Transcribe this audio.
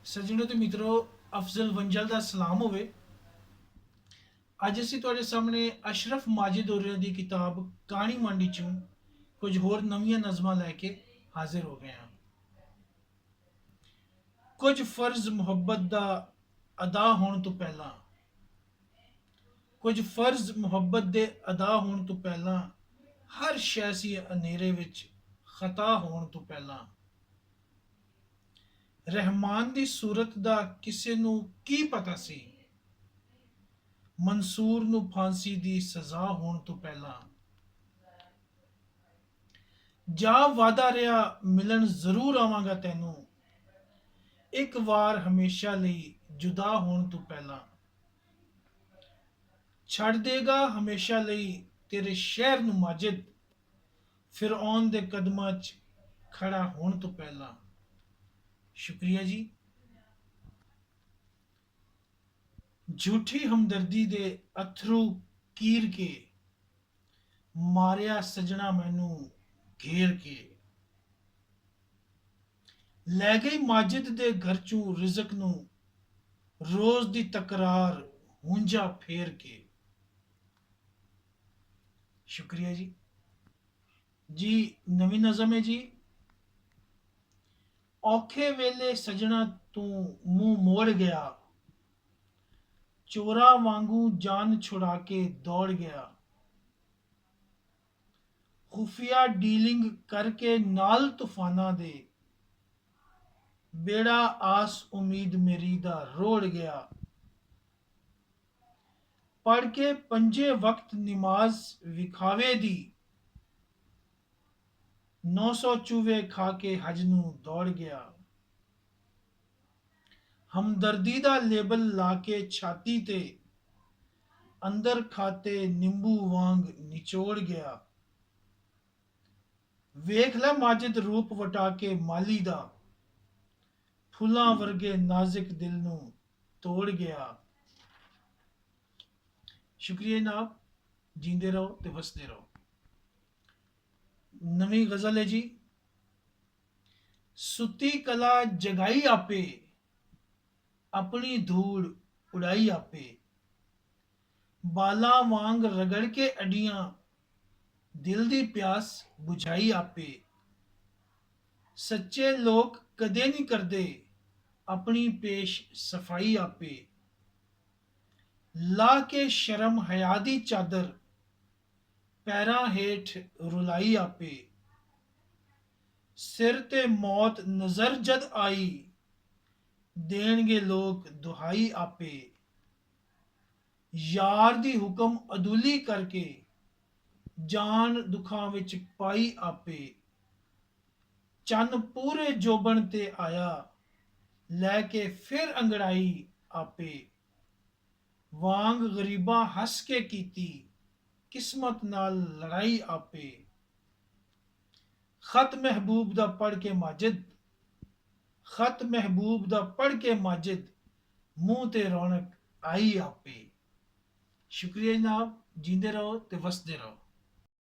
ਸੱਜਣੋ ਤੇ ਮਿੱਤਰੋ, ਅਫਜ਼ਲ ਵੰਜਲ ਦਾ ਸਲਾਮ ਹੋਵੇ। ਅੱਜ ਅਸੀਂ ਤੁਹਾਡੇ ਸਾਹਮਣੇ ਅਸ਼ਰਫ ਮਾਜਿਦ ਹੋਰਾਂ ਦੀ ਕਿਤਾਬ ਕਹਾਣੀ ਮੰਡੀ ਚੋਂ ਕੁਝ ਹੋਰ ਨਵੀਆਂ ਨਜ਼ਮਾਂ ਲੈ ਕੇ ਹਾਜ਼ਰ ਹੋ ਗਏ ਹਾਂ। ਕੁਝ ਫਰਜ਼ ਮੁਹੱਬਤ ਦਾ ਅਦਾ ਹੋਣ ਤੋਂ ਪਹਿਲਾਂ ਕੁਝ ਫਰਜ਼ ਮੁਹੱਬਤ ਦੇ ਅਦਾ ਹੋਣ ਤੋਂ ਪਹਿਲਾਂ ਹਰ ਸ਼ੈ ਸੀ ਹਨੇਰੇ ਵਿੱਚ ਖਤਾ ਹੋਣ ਤੋਂ ਪਹਿਲਾਂ। ਰਹਿਮਾਨ ਦੀ ਸੂਰਤ ਦਾ ਕਿਸੇ ਨੂੰ ਕੀ ਪਤਾ ਸੀ, ਮਨਸੂਰ ਨੂੰ ਫਾਂਸੀ ਦੀ ਸਜ਼ਾ ਹੋਣ ਤੋਂ ਪਹਿਲਾਂ। ਜਾ ਵਾਦਾ ਰਿਹਾ ਮਿਲਣ ਜ਼ਰੂਰ ਆਵਾਂਗਾ ਤੈਨੂੰ, ਇੱਕ ਵਾਰ ਹਮੇਸ਼ਾ ਲਈ ਜੁਦਾ ਹੋਣ ਤੋਂ ਪਹਿਲਾਂ। ਛੱਡ ਦੇਗਾ ਹਮੇਸ਼ਾ ਲਈ ਤੇਰੇ ਸ਼ਹਿਰ ਨੂੰ ਮਾਜਿਦ, ਫਿਰੌਨ ਦੇ ਕਦਮਾਂ 'ਚ ਖੜਾ ਹੋਣ ਤੋਂ ਪਹਿਲਾਂ। ਸ਼ੁਕਰੀਆ ਜੀ। ਝੂਠੀ ਹਮਦਰਦੀ ਦੇ ਅਥਰੂ ਕੀਰ ਕੇ ਮਾਰਿਆ ਸਜਣਾ ਮੈਨੂੰ ਘੇਰ ਕੇ। ਲੈ ਗਈ ਮਾਜਿਦ ਦੇ ਘਰ ਚੋਂ ਰਿਜ਼ਕ ਨੂੰ ਰੋਜ਼ ਦੀ ਤਕਰਾਰ ਹੁੰਜਾ ਫੇਰ ਕੇ। ਸ਼ੁਕਰੀਆ ਜੀ। ਜੀ ਨਵੀਂ ਨਜ਼ਮ ਹੈ ਜੀ। ਔਖੇ ਵੇਲੇ ਸਜਣਾ ਤੂੰ ਮੂੰਹ ਮੋੜ ਗਿਆ, ਚੋਰਾ ਵਾਂਗੂ ਜਾਨ ਛੁਡਾ ਕੇ ਦੌੜ ਗਿਆ। ਖੁਫੀਆ ਡੀਲਿੰਗ ਕਰਕੇ ਨਾਲ ਤੂਫਾਨਾਂ ਦੇ, ਬੇੜਾ ਆਸ ਉਮੀਦ ਮੇਰੀ ਦਾ ਰੋੜ ਗਿਆ। ਪੜ ਕੇ ਪੰਜੇ ਵਕਤ ਨਿਮਾਜ਼ ਵਿਖਾਵੇ ਦੀ, 900 ਚੂਵੇ ਖਾ ਕੇ ਹਜ ਨੂੰ ਦੌੜ ਗਿਆ। ਹਮਦਰਦੀ ਦਾ ਲੇਬਲ ਲਾ ਕੇ ਛਾਤੀ ਤੇ, ਅੰਦਰ ਖਾਤੇ ਨਿੰਬੂ ਵਾਂਗ ਨਿਚੋੜ ਗਿਆ। ਵੇਖ ਲੈ ਮਾਜਿਦ ਰੂਪ ਵਟਾ ਕੇ ਮਾਲੀ ਦਾ, ਫੁੱਲਾਂ ਵਰਗੇ ਨਾਜ਼ੁਕ ਦਿਲ ਨੂੰ ਤੋੜ ਗਿਆ। ਸ਼ੁਕਰੀਆ ਜਨਾਬ। ਜੀਂਦੇ ਰਹੋ ਤੇ ਵਸਦੇ ਰਹੋ। ਨਵੀਂ ਗਜ਼ਲ ਹੈ ਜੀ। ਸੁੱਤੀ ਕਲਾ ਜਗਾਈ ਆਪੇ, ਆਪਣੀ ਧੂੜ ਉਡਾਈ ਆਪੇ। ਬਾਲਾਂ ਵਾਂਗ ਰਗੜ ਕੇ ਅੱਡੀਆਂ, ਦਿਲ ਦੀ ਪਿਆਸ ਬੁਝਾਈ ਆਪੇ। ਸੱਚੇ ਲੋਕ ਕਦੇ ਨਹੀਂ ਕਰਦੇ, ਆਪਣੀ ਪੇਸ਼ ਸਫਾਈ ਆਪੇ। ਲਾ ਕੇ ਸ਼ਰਮ ਹਯਾ ਦੀ ਚਾਦਰ, ਪੈਰਾਂ ਹੇਠ ਰੁਲਾਈ ਆਪੇ। ਸਿਰ ਤੇ ਮੌਤ ਨਜ਼ਰ ਜਦ ਆਈ, ਦੇਣਗੇ ਲੋਕ ਦੁਹਾਈ ਆਪੇ। ਯਾਰ ਦੀ ਹੁਕਮ ਅਦੁਲੀ ਕਰਕੇ, ਜਾਨ ਦੁੱਖਾਂ ਵਿੱਚ ਪਾਈ ਆਪੇ। ਚੰਨ ਪੂਰੇ ਜੋਬਨ ਤੇ ਆਇਆ, ਲੈ ਕੇ ਫਿਰ ਅੰਗੜਾਈ ਆਪੇ। ਵਾਂਗ ਗਰੀਬਾਂ ਹੱਸ ਕੇ ਕੀਤੀ, ਕਿਸਮਤ ਨਾਲ ਲੜਾਈ ਆਪੇ। ਖਤ ਮਹਿਬੂਬ ਦਾ ਪੜ੍ਹ ਕੇ ਮਾਜਿਦ, ਖਤ ਮਹਿਬੂਬ ਦਾ ਪੜ੍ਹ ਕੇ ਮਾਜਿਦ, ਮੂੰਹ ਤੇ ਰੌਣਕ ਆਈ ਆਪੇ। ਸ਼ੁਕਰੀਆ ਜਨਾਬ। ਜੀਂਦੇ ਰਹੋ ਤੇ ਵਸਦੇ ਰਹੋ।